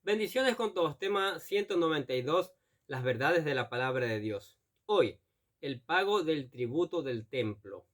Bendiciones con todos. Tema 192. Las verdades de la palabra de Dios. Hoy, el pago del tributo del templo.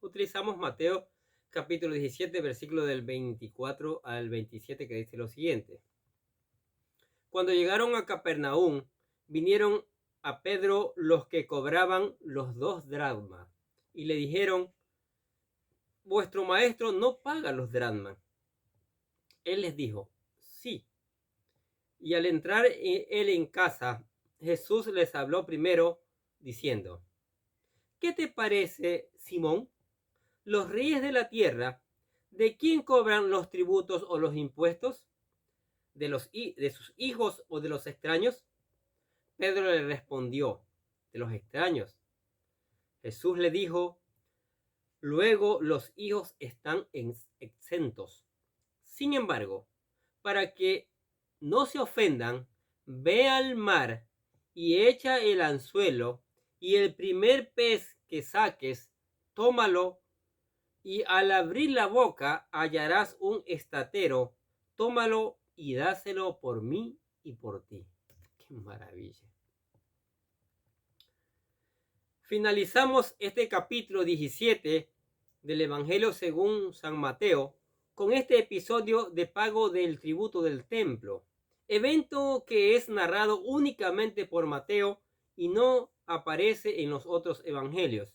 Utilizamos Mateo capítulo 17, versículo del 24 al 27, que dice lo siguiente. Cuando llegaron a Capernaum, vinieron a Pedro los que cobraban los 2 dracmas y le dijeron: vuestro maestro no paga los dracmas. Él les dijo: sí. Y al entrar él en casa, Jesús les habló primero diciendo: ¿qué te parece, Simón? Los reyes de la tierra, ¿de quién cobran los tributos o los impuestos? ¿De sus hijos o de los extraños? Pedro le respondió: de los extraños. Jesús le dijo: luego los hijos están exentos. Sin embargo, para que no se ofendan, ve al mar y echa el anzuelo, y el primer pez que saques, tómalo, y al abrir la boca hallarás un estatero. Tómalo y dáselo por mí y por ti. ¡Qué maravilla! Finalizamos este capítulo 17 del Evangelio según San Mateo con este episodio de pago del tributo del templo, evento que es narrado únicamente por Mateo y no aparece en los otros evangelios.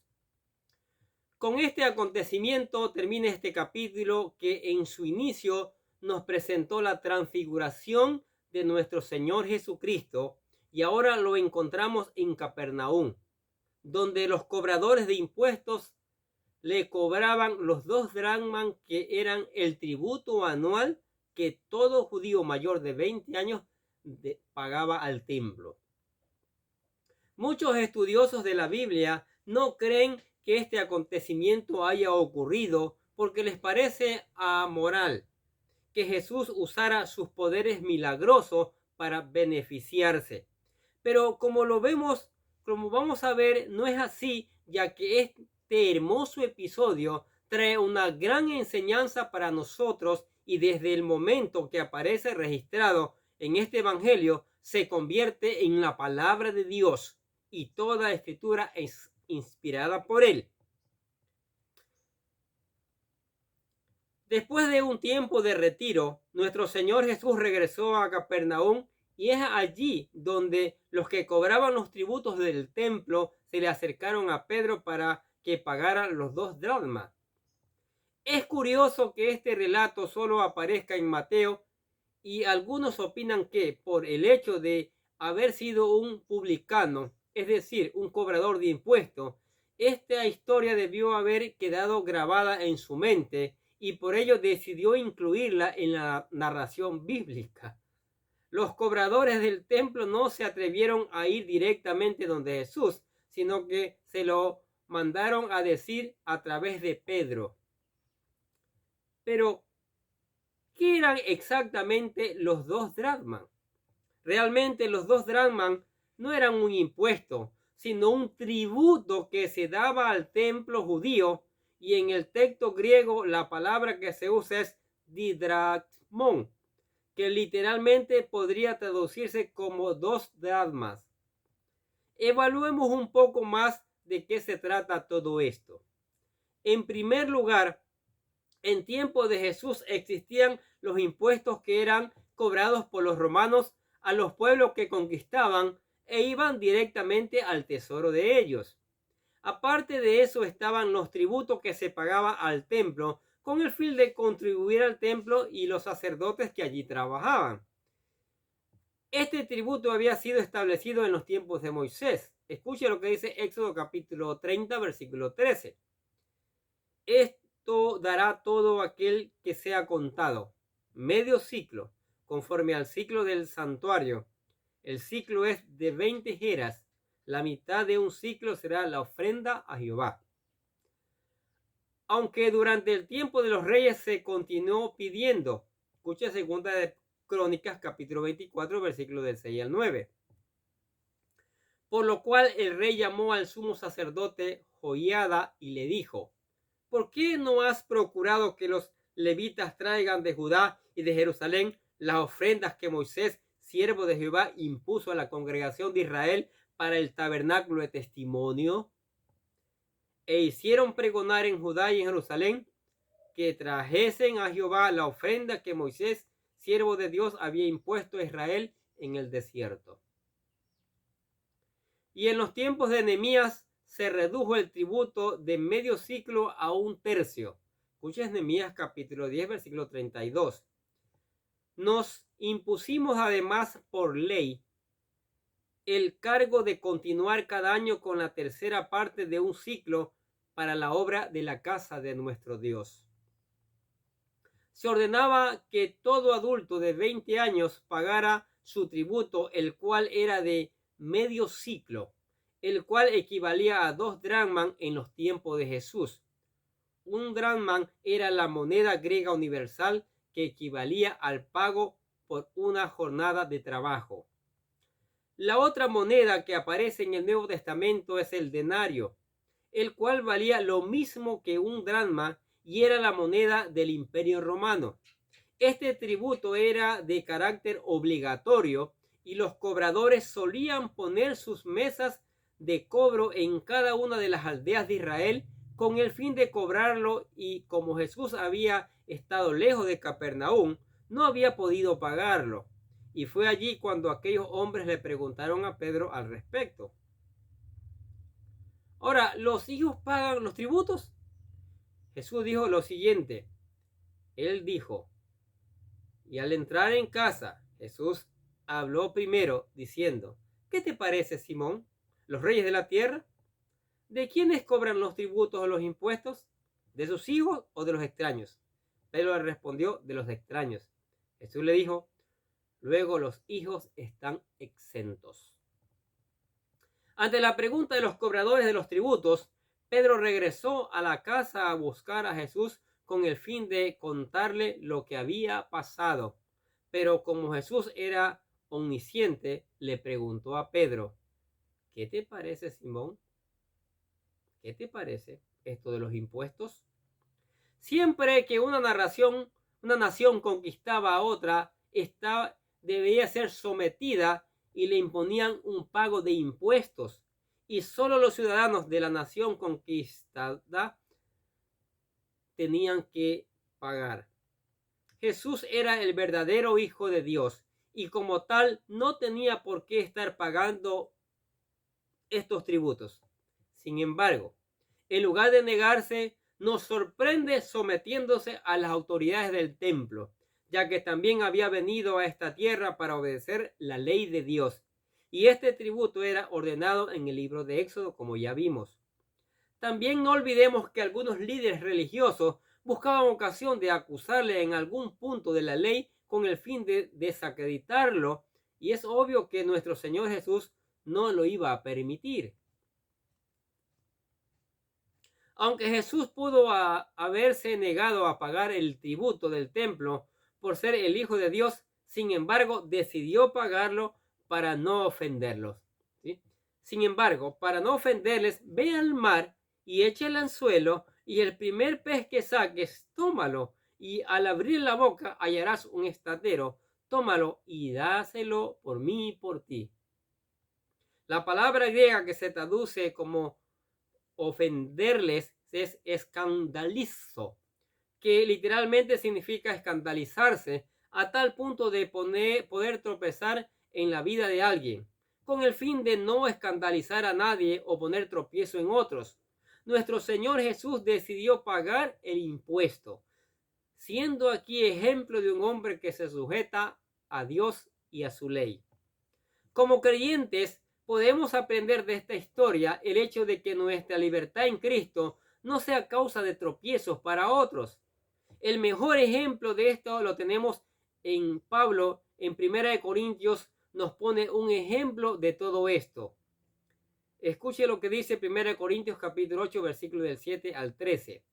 Con este acontecimiento termina este capítulo que en su inicio nos presentó la transfiguración de nuestro Señor Jesucristo, y ahora lo encontramos en Capernaum, donde los cobradores de impuestos le cobraban los 2 dracmas, que eran el tributo anual que todo judío mayor de 20 años pagaba al templo. Muchos estudiosos de la Biblia no creen que este acontecimiento haya ocurrido porque les parece amoral que Jesús usara sus poderes milagrosos para beneficiarse. Pero como vamos a ver, no es así, ya que este hermoso episodio trae una gran enseñanza para nosotros, y desde el momento que aparece registrado en este evangelio se convierte en la palabra de Dios, y toda escritura es inspirada por él. Después de un tiempo de retiro, nuestro Señor Jesús regresó a Capernaum, y es allí donde los que cobraban los tributos del templo se le acercaron a Pedro para que pagara los 2 dracmas. Es curioso que este relato solo aparezca en Mateo, y algunos opinan que por el hecho de haber sido un publicano, es decir, un cobrador de impuestos, esta historia debió haber quedado grabada en su mente, y por ello decidió incluirla en la narración bíblica. Los cobradores del templo no se atrevieron a ir directamente donde Jesús, sino que se lo mandaron a decir a través de Pedro. Pero, ¿qué eran exactamente los 2 dracmas? Realmente los 2 dracmas no eran un impuesto, sino un tributo que se daba al templo judío, y en el texto griego la palabra que se usa es didrachmon, que literalmente podría traducirse como 2 dracmas. Evaluemos un poco más de qué se trata todo esto. En primer lugar, en tiempo de Jesús existían los impuestos que eran cobrados por los romanos a los pueblos que conquistaban, e iban directamente al tesoro de ellos. Aparte de eso estaban los tributos que se pagaba al templo con el fin de contribuir al templo y los sacerdotes que allí trabajaban. Este tributo había sido establecido en los tiempos de Moisés. Escuche lo que dice Éxodo capítulo 30, versículo 13. Esto dará todo aquel que sea contado, medio ciclo, conforme al ciclo del santuario. El ciclo es de 20 geras. La mitad de un ciclo será la ofrenda a Jehová. Aunque durante el tiempo de los reyes se continuó pidiendo. Escucha segunda de Crónicas capítulo 24, versículo del 6 al 9. Por lo cual el rey llamó al sumo sacerdote Joiada y le dijo: ¿por qué no has procurado que los levitas traigan de Judá y de Jerusalén las ofrendas que Moisés, siervo de Jehová, impuso a la congregación de Israel para el tabernáculo de testimonio? E hicieron pregonar en Judá y en Jerusalén que trajesen a Jehová la ofrenda que Moisés, siervo de Dios, había impuesto a Israel en el desierto. Y en los tiempos de Nehemías se redujo el tributo de medio ciclo a 1/3. Escuchen Nehemías capítulo 10, versículo 32. Nos impusimos además por ley el cargo de continuar cada año con la tercera parte de un ciclo para la obra de la casa de nuestro Dios. Se ordenaba que todo adulto de 20 años pagara su tributo, el cual era de medio ciclo, el cual equivalía a 2 dracmas en los tiempos de Jesús. Un dracma era la moneda griega universal que equivalía al pago por una jornada de trabajo. La otra moneda que aparece en el Nuevo Testamento es el denario, el cual valía lo mismo que un dracma y era la moneda del Imperio Romano. Este tributo era de carácter obligatorio y los cobradores solían poner sus mesas de cobro en cada una de las aldeas de Israel con el fin de cobrarlo, y como Jesús había estado lejos de Capernaum, no había podido pagarlo. Y fue allí cuando aquellos hombres le preguntaron a Pedro al respecto. Ahora, ¿los hijos pagan los tributos? Jesús dijo lo siguiente. Él dijo, y al entrar en casa, Jesús habló primero diciendo, ¿qué te parece, Simón? ¿Los reyes de la tierra? ¿De quiénes cobran los tributos o los impuestos? ¿De sus hijos o de los extraños? Pedro le respondió, de los extraños. Jesús le dijo, luego los hijos están exentos. Ante la pregunta de los cobradores de los tributos, Pedro regresó a la casa a buscar a Jesús con el fin de contarle lo que había pasado. Pero como Jesús era omnisciente, le preguntó a Pedro, ¿qué te parece, Simón? ¿Qué te parece esto de los impuestos? Siempre que una nación conquistaba a otra, debía ser sometida y le imponían un pago de impuestos, y solo los ciudadanos de la nación conquistada tenían que pagar. Jesús era el verdadero Hijo de Dios y como tal no tenía por qué estar pagando estos tributos. Sin embargo, en lugar de negarse, nos sorprende sometiéndose a las autoridades del templo, ya que también había venido a esta tierra para obedecer la ley de Dios. Y este tributo era ordenado en el libro de Éxodo, como ya vimos. También no olvidemos que algunos líderes religiosos buscaban ocasión de acusarle en algún punto de la ley con el fin de desacreditarlo, y es obvio que nuestro Señor Jesús no lo iba a permitir. Aunque Jesús pudo haberse negado a pagar el tributo del templo por ser el Hijo de Dios, sin embargo, decidió pagarlo para no ofenderlos. ¿Sí? Sin embargo, para no ofenderles, ve al mar y echa el anzuelo, y el primer pez que saques, tómalo, y al abrir la boca hallarás un estadero. Tómalo y dáselo por mí y por ti. La palabra griega que se traduce como ofenderles es escandalizo, que literalmente significa escandalizarse a tal punto de poder tropezar en la vida de alguien, con el fin de no escandalizar a nadie o poner tropiezo en otros. Nuestro Señor Jesús decidió pagar el impuesto, siendo aquí ejemplo de un hombre que se sujeta a Dios y a su ley. Como creyentes, podemos aprender de esta historia el hecho de que nuestra libertad en Cristo no sea causa de tropiezos para otros. El mejor ejemplo de esto lo tenemos en Pablo. En 1 Corintios nos pone un ejemplo de todo esto. Escuche lo que dice 1 Corintios capítulo 8, versículo del 7 al 13.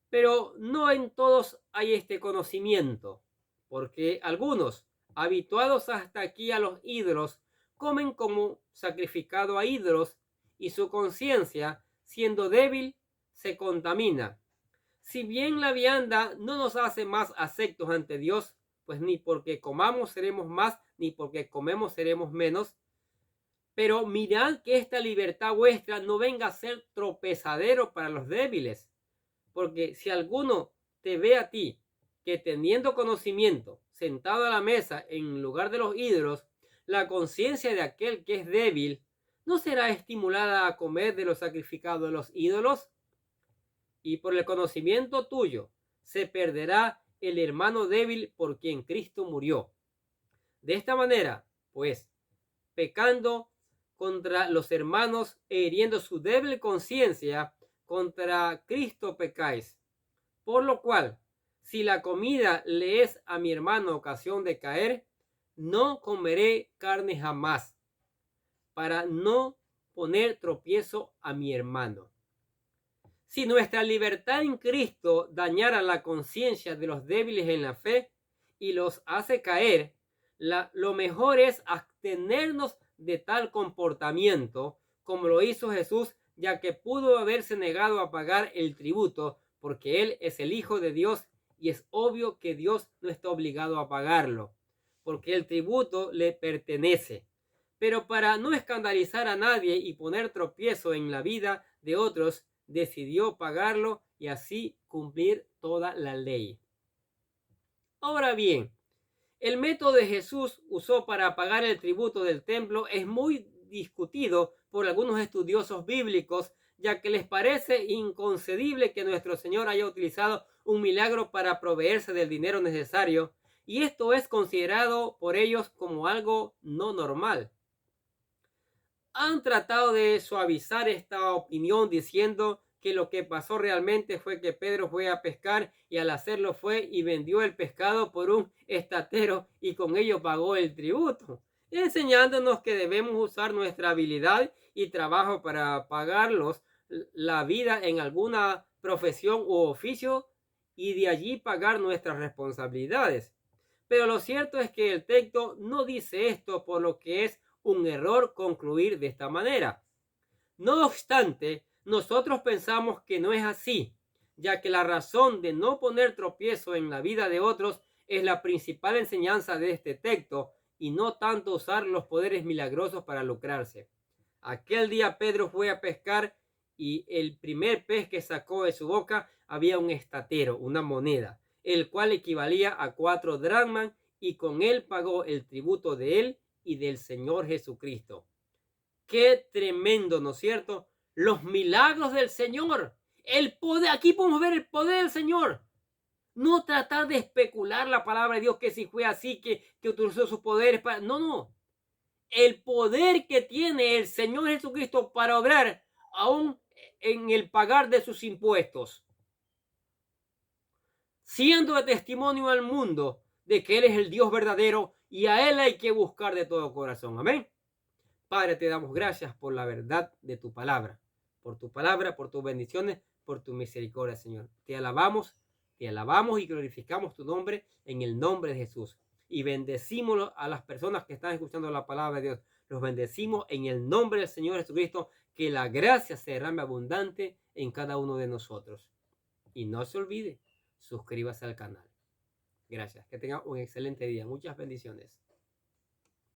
Pero no en todos hay este conocimiento, porque algunos, habituados hasta aquí a los ídolos, comen como sacrificado a ídolos, y su conciencia, siendo débil, se contamina. Si bien la vianda no nos hace más aceptos ante Dios, pues ni porque comamos seremos más, ni porque comemos seremos menos. Pero mirad que esta libertad vuestra no venga a ser tropezadero para los débiles. Porque si alguno te ve a ti, que teniendo conocimiento, sentado a la mesa en lugar de los ídolos, la conciencia de aquel que es débil, ¿no será estimulada a comer de lo sacrificado a los ídolos? Y por el conocimiento tuyo se perderá el hermano débil por quien Cristo murió. De esta manera, pues, pecando contra los hermanos e hiriendo su débil conciencia, contra Cristo pecáis. Por lo cual, si la comida le es a mi hermano ocasión de caer, no comeré carne jamás, para no poner tropiezo a mi hermano. Si nuestra libertad en Cristo dañara la conciencia de los débiles en la fe y los hace caer, lo mejor es abstenernos de tal comportamiento, como lo hizo Jesús, ya que pudo haberse negado a pagar el tributo, porque Él es el Hijo de Dios y es obvio que Dios no está obligado a pagarlo, porque el tributo le pertenece. Pero para no escandalizar a nadie y poner tropiezo en la vida de otros, decidió pagarlo y así cumplir toda la ley. Ahora bien, el método de Jesús usó para pagar el tributo del templo es muy discutido por algunos estudiosos bíblicos, ya que les parece inconcebible que nuestro Señor haya utilizado un milagro para proveerse del dinero necesario, y esto es considerado por ellos como algo no normal. Han tratado de suavizar esta opinión diciendo que lo que pasó realmente fue que Pedro fue a pescar y al hacerlo fue y vendió el pescado por un estatero y con ello pagó el tributo, enseñándonos que debemos usar nuestra habilidad y trabajo para pagarlos la vida en alguna profesión u oficio y de allí pagar nuestras responsabilidades. Pero lo cierto es que el texto no dice esto, por lo que es un error concluir de esta manera. No obstante, nosotros pensamos que no es así, ya que la razón de no poner tropiezo en la vida de otros es la principal enseñanza de este texto y no tanto usar los poderes milagrosos para lucrarse. Aquel día Pedro fue a pescar y el primer pez que sacó de su boca había un estatero, una moneda, el cual equivalía a 4 dracmas y con él pagó el tributo de él y del Señor Jesucristo. Qué tremendo, ¿no es cierto? Los milagros del Señor, el poder, aquí podemos ver el poder del Señor. No tratar de especular la palabra de Dios, que si fue así, que utilizó sus poderes para... No. El poder que tiene el Señor Jesucristo para obrar aún en el pagar de sus impuestos, siendo de testimonio al mundo de que Él es el Dios verdadero y a Él hay que buscar de todo corazón. Amén. Padre, te damos gracias por la verdad de tu palabra, por tus bendiciones, por tu misericordia, Señor. Te alabamos y glorificamos tu nombre en el nombre de Jesús. Y bendecimos a las personas que están escuchando la palabra de Dios. Los bendecimos en el nombre del Señor Jesucristo. Que la gracia se derrame abundante en cada uno de nosotros. Y no se olvide, suscríbase al canal. Gracias. Que tenga un excelente día. Muchas bendiciones.